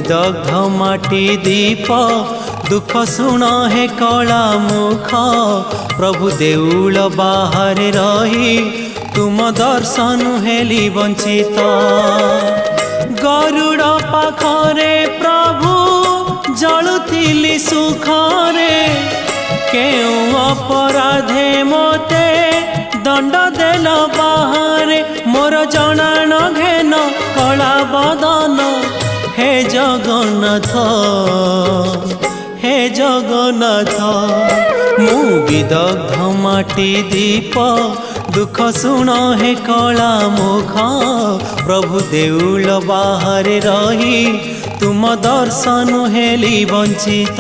दग्ध माटी दीप दुख शुण हे कला मुख प्रभु देउल बाहर रही तुम दर्शन हेली वंचित गरुड़ पाखरे प्रभु जलुथिली सुखरे केउ अपराधे मोते दंड देल बाहरे मोर जना न घेन कला बदन हे जगन्नाथ मु विदग्ध माटी दीप दुख शुण हे कला मुख प्रभु देउल बाहर रही तुम दर्शन हेली वंचित।